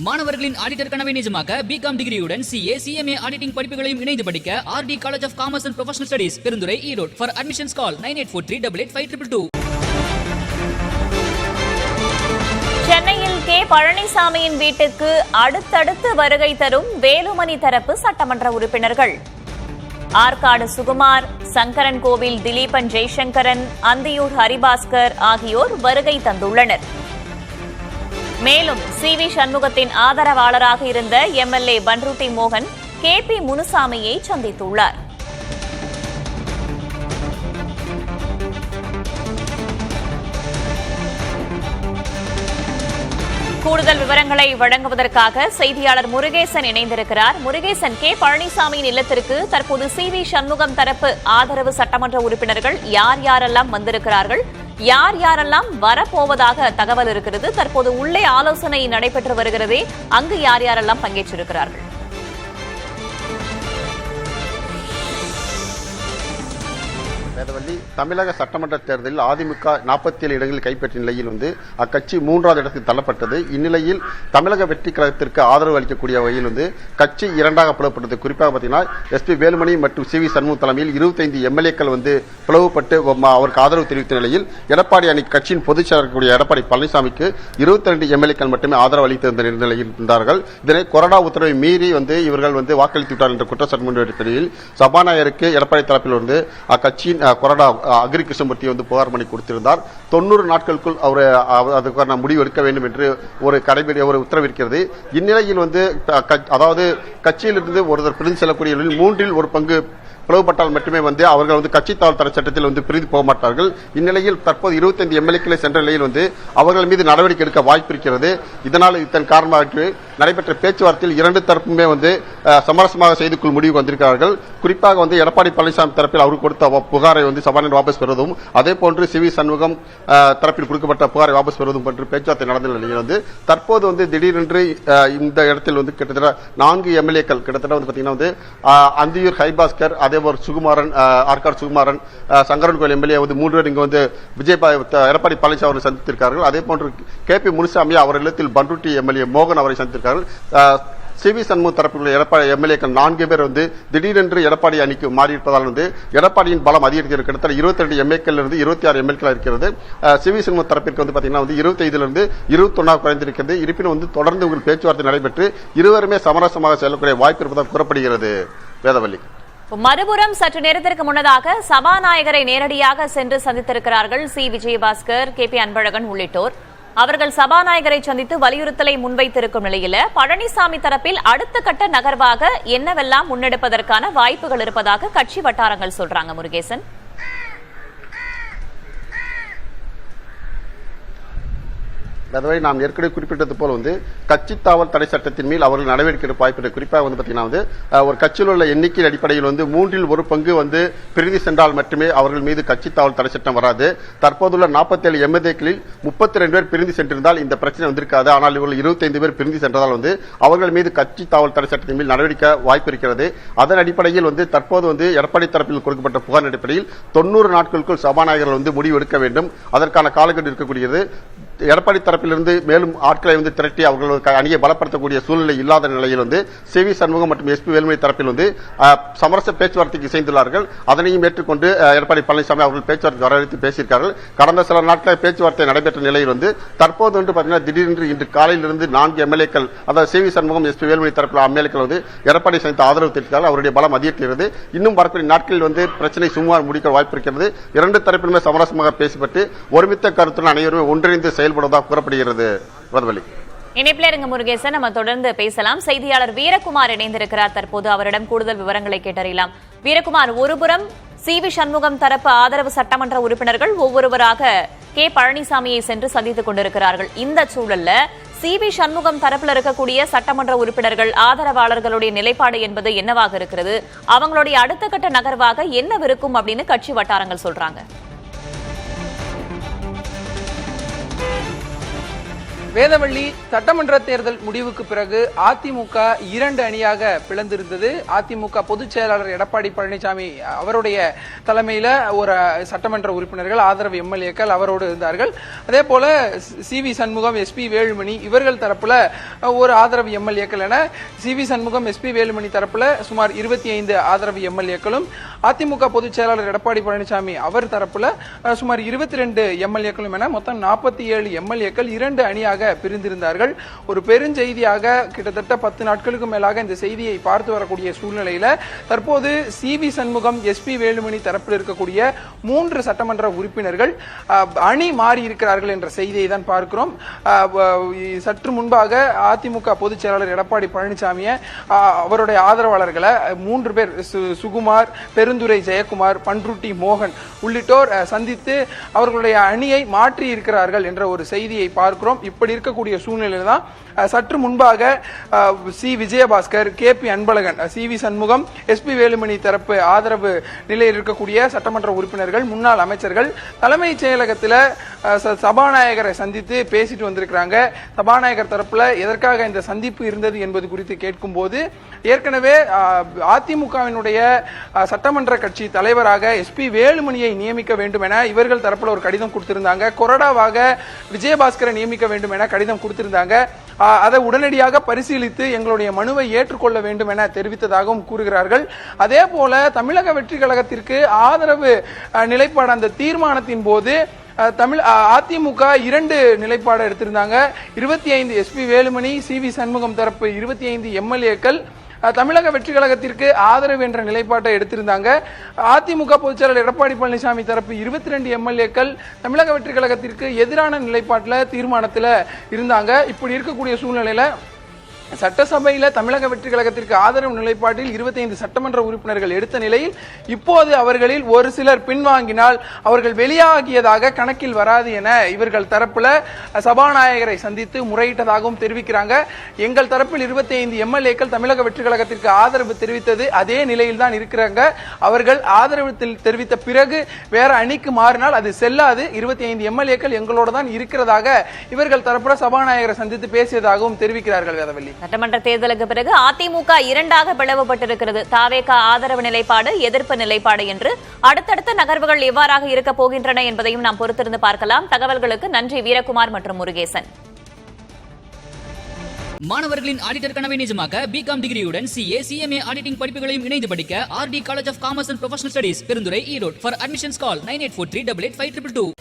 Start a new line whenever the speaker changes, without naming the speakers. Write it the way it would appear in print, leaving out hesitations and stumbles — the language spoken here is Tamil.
மாணவர்களின் ஆடிட்டர் கனவை நிஜமாக்க பிகாம் டிகிரியுடன் சிஏ சிஎம்ஏ ஆடிட்டிங் படிப்புகளையும் இணைந்து படிக்க RD college of commerce and professional studies Perundurai Erode. For admissions call 9843885222.
சென்னையில் கே பழனிசாமியின் வீட்டுக்கு அடுத்தடுத்து வருகை தரும் வேலுமணி தரப்பு சட்டமன்ற உறுப்பினர்கள். ஆற்காடு சுகுமார், சங்கரன் கோவில் திலீபன் ஜெய்சங்கரன், அந்தியூர் ஹரிபாஸ்கர் ஆகியோர் வருகை தந்துள்ளனர். மேலும் சி.வி. சண்முகத்தின் ஆதரவாளராக இருந்த எம்எல்ஏ பன்ருட்டி மோகன் கே.பி. முனுசாமியை சந்தித்துள்ளார். கூடுதல் விவரங்களை வழங்குவதற்காக செய்தியாளர் முருகேசன் இணைந்திருக்கிறார். முருகேசன், கே பழனிசாமியின் இல்லத்திற்கு தற்போது சி.வி. சண்முகம் தரப்பு ஆதரவு சட்டமன்ற உறுப்பினர்கள் யார் யாரெல்லாம் வந்திருக்கிறார்கள், யார் யாரெல்லாம் வரப்போவதாக தகவல் இருக்கிறது? தற்போது உள்ளே ஆலோசனை நடைபெற்று வருகிறதே, அங்கு யார் யாரெல்லாம் பங்கேற்றிருக்கிறார்கள்?
வேதவள்ளி, தமிழக சட்டமன்ற தேர்தலில் அதிமுக 47 இடங்களில் கைப்பற்றிய நிலையில் அக்கட்சி 3வது இடத்தில் தள்ளப்பட்டது. இந்நிலையில் தமிழக வெற்றி கழகத்திற்கு ஆதரவு அளிக்கக்கூடிய வகையில் கட்சி இரண்டாக பிளவுபட்டது. குறிப்பாக பார்த்தீங்கன்னா எஸ்.பி. வேலுமணி மற்றும் சி.வி. சண்முகம் தலைமையில் 25 எம்எல்ஏக்கள் பிளவுபட்டு அவருக்கு ஆதரவு தெரிவித்த நிலையில் எடப்பாடி அணி கட்சியின் பொதுச் செயலாளர் எடப்பாடி பழனிசாமிக்கு 22 எம்எல்ஏக்கள் மட்டுமே ஆதரவு அளித்திருந்த நிலையில் இருந்தார்கள். இதனை கொறடா உத்தரவை மீறி இவர்கள் வாக்களித்து விட்டார் என்ற குற்றச்சாட்டு முன்வைத்ததில் சபாநாயகருக்கு எடப்பாடி தரப்பில் அக்கட்சியின் கொறடா அக்ரி கிருஷ்ணமூர்த்தி புகார் மணி கொடுத்திருந்தார். 90 நாட்களுக்குள் அதுக்கான முடிவு எடுக்க வேண்டும் என்று ஒரு உத்தரவிருக்கிறது. இந்நிலையில் அதாவது கட்சியிலிருந்து ஒருவர் பிரிந்து செல்லக்கூடிய 3 ஒரு பங்கு பிளவுபட்டால் மட்டுமே அவர்கள் கட்சி தாவல் தர சட்டத்தில் பிரிந்து போக மாட்டார்கள். இந்நிலையில் தற்போது 25 எம்எல்ஏக்களை சென்ற நிலையில் அவர்கள் மீது நடவடிக்கை எடுக்க வாய்ப்பு இருக்கிறது. இதனால் இதன் காரணமாக நடைபெற்ற பேச்சுவார்த்தையில் 2 தரப்புமே சமரசமாக செய்து கொள் முடிவு வந்திருக்கிறார்கள். குறிப்பாக எடப்பாடி பழனிசாமி தரப்பில் அவர் கொடுத்த புகாரை சபாநாயகர் வாபஸ் பெறுவதும், அதே போன்று சி.வி. சண்முகம் தரப்பில் கொடுக்கப்பட்ட புகாரை வாபஸ் பெறுவதும் போன்று பேச்சுவார்த்தை நடந்த நிலையில் தற்போது திடீரென்று இந்த இடத்தில் கிட்டத்தட்ட 4 எம்எல்ஏக்கள் கிட்டத்தட்ட பாத்தீங்கன்னா அந்தியூர் ஹரிபாஸ்கர், அதேபோல் சுகுமாரன், ஆற்காடு சுகுமாரன், சங்கரன் கோயில் எம்எல்ஏ 3 பேர் இங்கு எடப்பாடி பழனிசாமி அவரை சந்தித்திருக்கிறார்கள். அதே போன்று கே.பி. முனுசாமி அவர் இல்லத்தில் பன்ருட்டி எம்எல்ஏ மோகன் அவரை சந்தித்திருக்கிறார்கள். சி.வி. சண்முகம் தரப்பில் எடப்பாடி எம்எல்ஏக்கள் 4 பேர் திடீரென்று எடப்பாடி அணிக்கு மாறியிருப்பதால் எடப்பாடியின் பலம் அதிகரிக்கிறது. கிட்டத்தட்ட 22 எம்எல்ஏக்கள் இருந்து 26 எம்எல்ஏக்கள் இருக்கிறது. சி.வி. சண்முகம் தரப்பிற்கு பாத்தீங்கன்னா 25 21 குறைந்திருக்கிறது. இருப்பினும் தொடர்ந்து பேச்சுவார்த்தை நடைபெற்று இருவருமே சமரசமாக செல்லக்கூடிய வாய்ப்பு இருப்பதாக கூறப்படுகிறது. வேதவள்ளி,
மறுபுறம் சற்று நேரத்திற்கு முன்னதாக சபாநாயகரை நேரடியாக சென்று சந்தித்திருக்கிறார்கள் சி. விஜயபாஸ்கர், கே.பி. அன்பழகன் உள்ளிட்டோர். அவர்கள் சபாநாயகரை சந்தித்து வலியுறுத்தலை முன்வைத்திருக்கும் நிலையில் பழனிசாமி தரப்பில் அடுத்த கட்ட நகர்வாக என்னவெல்லாம் முன்னெடுப்பதற்கான வாய்ப்புகள் இருப்பதாக கட்சி வட்டாரங்கள் சொல்றாங்க. முருகேசன்,
அதுவரை நாம் ஏற்கனவே குறிப்பிட்டது போல கட்சி தாவல் தடை சட்டத்தின் மேல் அவர்கள் நடவடிக்கை எடுக்க வாய்ப்பு. குறிப்பாக பாத்தீங்கன்னா ஒரு கட்சியில் உள்ள எண்ணிக்கை அடிப்படையில் 3 ஒரு பங்கு பிரிந்து சென்றால் மட்டுமே அவர்கள் மீது கட்சி தாவல் தடை சட்டம் வராது. தற்போதுள்ள 47 எம்எல்ஏக்களில் 32 பேர் பிரிந்து சென்றிருந்தால் இந்த பிரச்சனை வந்திருக்காது. ஆனால் இவர்கள் 25 பேர் பிரிந்து சென்றதால் அவர்கள் மீது கட்சி தாவல் தடை சட்டத்தின் மேல் நடவடிக்கை வாய்ப்பு இருக்கிறது. அதன் அடிப்படையில் தற்போது எடப்பாடி தரப்பில் கொடுக்கப்பட்ட புகார் அடிப்படையில் 90 நாட்களுக்குள் சபாநாயகர்கள் முடிவு எடுக்க வேண்டும். அதற்கான காலக்கெடு இருக்கக்கூடியது. எடப்பாடி தரப்பிலிருந்து மேலும் ஆட்களை திரட்டி அவர்கள் அணியை பலப்படுத்தக்கூடிய சூழ்நிலை இல்லாத நிலையில் சி.வி. சண்முகம் மற்றும் எஸ்.பி. வேலுமணி தரப்பில் சமரச பேச்சுவார்த்தைக்கு செய்துள்ளார்கள். அதனையும் ஏற்றுக்கொண்டு எடப்பாடி பழனிசாமி அவர்கள் பேச்சுவார்த்தை வரவேற்று பேசியிருக்கார்கள். கடந்த சில நாட்களில் பேச்சுவார்த்தை நடைபெற்ற நிலையில் தற்போது பாத்தீங்கன்னா திடீரென்று இன்று காலையிலிருந்து 4 எம்எல்ஏக்கள், அதாவது சி.வி. சண்முகம், எஸ்.பி. வேலுமணி தரப்பில் எம்எல்ஏக்கள் எடப்பாடி சந்தித்து ஆதரவு தெரிவித்தார்கள். அவருடைய பலம் அதிகரிக்கிறது. இன்னும் வரக்கூடிய நாட்களில் பிரச்சனை சுமார் முடிக்க வாய்ப்பு இருக்கிறது. 2 தரப்பிலுமே சமரசமாக பேசப்பட்டு ஒருமித்த கருத்துடன் அனைவருமே ஒன்றிணைந்து செயல்படுவதாக கூறப்படுகிறது.
இணைப்பில் முருகேசன், நம்ம தொடர்ந்து பேசலாம். செய்தியாளர் வீரகுமார் இணைந்திருக்கிறார். தற்போது அவரிடம் கூடுதல் விவரங்களை கேட்டறியலாம். வீரகுமார், ஒருபுறம் சி.வி. சண்முகம் தரப்பு ஆதரவு சட்டமன்ற உறுப்பினர்கள் ஒவ்வொருவராக கே பழனிசாமியை சென்று சந்தித்துக் கொண்டிருக்கிறார்கள். இந்த சூழல்ல சி.வி. சண்முகம் தரப்பில் இருக்கக்கூடிய சட்டமன்ற உறுப்பினர்கள் ஆதரவாளர்களுடைய நிலைப்பாடு என்பது என்னவாக இருக்கிறது? அவங்களுடைய அடுத்த கட்ட நகர்வாக என்னவிருக்கும் அப்படின்னு கட்சி வட்டாரங்கள் சொல்றாங்க.
வேதவள்ளி சட்டமன்ற தேர்தல் முடிவுக்கு பிறகு அதிமுக 2 அணியாக பிளந்திருந்தது. அதிமுக பொதுச் செயலாளர் எடப்பாடி பழனிசாமி அவருடைய தலைமையில ஒரு சட்டமன்ற உறுப்பினர்கள், ஆதரவு எம்எல்ஏக்கள் அவரோடு இருந்தார்கள். அதே போல சி.வி. சண்முகம், எஸ்.பி. வேலுமணி இவர்கள் தரப்புல ஒரு ஆதரவு எம்எல்ஏக்கள் என சி.வி. சண்முகம், எஸ்.பி. வேலுமணி தரப்புல சுமார் 25 ஆதரவு எம்எல்ஏக்களும், அதிமுக பொதுச் செயலாளர் எடப்பாடி பழனிசாமி அவர் தரப்புல சுமார் 22 எம்எல்ஏக்களும் என மொத்தம் 47 எம்எல்ஏக்கள் 2 அணியாக பிரிந்திருந்தார்கள். ஒரு பெருஞ்செய்தியாக கிட்டத்தட்ட 10 நாட்களுக்கு மேலாக இந்த செய்தியை பார்த்து வரக்கூடிய சூழ்நிலையில தற்போது சி.வி. சண்முகம், எஸ்.பி. வேலுமணி தரப்பில் இருக்கக்கூடிய 3 சட்டமன்ற உறுப்பினர்கள் அணி மாறி இருக்கிறார்கள் என்ற செய்தியை தான் பார்க்கிறோம். சற்று முன்பாக அதிமுக பொதுச் செயலாளர் எடப்பாடி பழனிசாமியை அவருடைய ஆதரவாளர்களை 3 பேர் சுகுமார், பெருந்துரை ஜெயக்குமார், பன்ருட்டி மோகன் உள்ளிட்டோர் சந்தித்து அவர்களுடைய அணியை மாற்றி இருக்கிறார்கள் என்ற ஒரு செய்தியை பார்க்கிறோம். இப்படி இருக்கக்கூடிய சூழ்நிலையில தான் சற்று முன்பாக C. Vijayabaskar, KP. Anbazhagan, CV. Shanmugam, S P. Velumani தரப்பு ஆதரவு நிலையில் இருக்கக்கூடிய சட்டமன்ற உறுப்பினர்கள், முன்னாள் அமைச்சர்கள் தலைமைச் செயலகத்தில் சபாநாயகரை சந்தித்து பேசிட்டு வந்திருக்கிறாங்க. சபாநாயகர் தரப்புல எதற்காக இந்த சந்திப்பு இருந்தது என்பது குறித்து கேட்கும் போது, ஏற்கனவே அதிமுகவினுடைய சட்டமன்ற கட்சி தலைவராக எஸ்.பி. வேலுமணியை நியமிக்க வேண்டும் என இவர்கள் தரப்புல ஒரு கடிதம் கொடுத்திருந்தாங்க. கொறடாவாக விஜயபாஸ்கரை நியமிக்க வேண்டும் என கடிதம் கொடுத்திருந்தாங்க. அதை உடனடியாக பரிசீலித்து எங்களுடைய மனுவை ஏற்றுக்கொள்ள வேண்டும் என தெரிவித்ததாகவும் கூறுகிறார்கள். அதே போல தமிழக வெற்றி கழகத்திற்கு ஆதரவு நிலைப்பாடு அந்த தீர்மானத்தின் போது அதிமுக 2 நிலைப்பாடு எடுத்திருந்தாங்க. 25 எஸ்.பி. வேலுமணி, சி.வி. சண்முகம் தரப்பு 25 எம்எல்ஏக்கள் தமிழக வெற்றி கழகத்திற்கு ஆதரவு என்ற நிலைப்பாட்டை எடுத்திருந்தாங்க. அதிமுக பொதுச் செயலாளர் எடப்பாடி பழனிசாமி தரப்பு 22 எம்எல்ஏக்கள் தமிழக வெற்றி கழகத்திற்கு எதிரான நிலைப்பாட்டில் தீர்மானத்தில் இருந்தாங்க. இப்படி இருக்கக்கூடிய சூழ்நிலையில சட்டசபையில தமிழக வெற்றி கழகத்திற்கு ஆதரவு நிலைப்பாட்டில் 25 சட்டமன்ற உறுப்பினர்கள் எடுத்த நிலையில் இப்போது அவர்களில் ஒரு சிலர் பின்வாங்கினால் அவர்கள் வெளியாகியதாக கணக்கில் வராது என இவர்கள் தரப்புல சபாநாயகரை சந்தித்து முறையிட்டதாகவும் தெரிவிக்கிறாங்க. எங்கள் தரப்பில் 25 எம்எல்ஏக்கள் தமிழக வெற்றி கழகத்திற்கு ஆதரவு தெரிவித்தது அதே நிலையில் தான் இருக்கிறாங்க. அவர்கள் ஆதரவு தெரிவித்த பிறகு வேற அணிக்கு மாறினால் அது செல்லாது. 25 எம்எல்ஏக்கள் எங்களோட தான் இருக்கிறதாக இவர்கள் தரப்புல சபாநாயகரை சந்தித்து பேசியதாகவும் தெரிவிக்கிறார்கள். வேதவள்ளி,
சட்டமன்ற தேர்தலுக்கு பிறகு அதிமுக 2ஆக பிளவுபட்டிருக்கிறது. தாவேக ஆதரவு நிலைப்பாடு, எதிர்ப்பு நிலைப்பாடு என்று அடுத்தடுத்த நகர்வுகள் எவ்வாறாக இருக்க போகின்றன என்பதையும் நாம் பொறுத்திருந்து பார்க்கலாம். தகவல்களுக்கு நன்றி வீரகுமார் மற்றும் முருகேசன்.
மாணவர்களின் ஆடிட்டர் கனவை நிஜமாக்க பிகாம் டிகிரியுடன் CA, CMA ஆடிட்டிங் படிப்புகளையும் இணைந்து படிக்க RD college of commerce and professional studies, Perundurai, Erode. For admissions call 9843885222.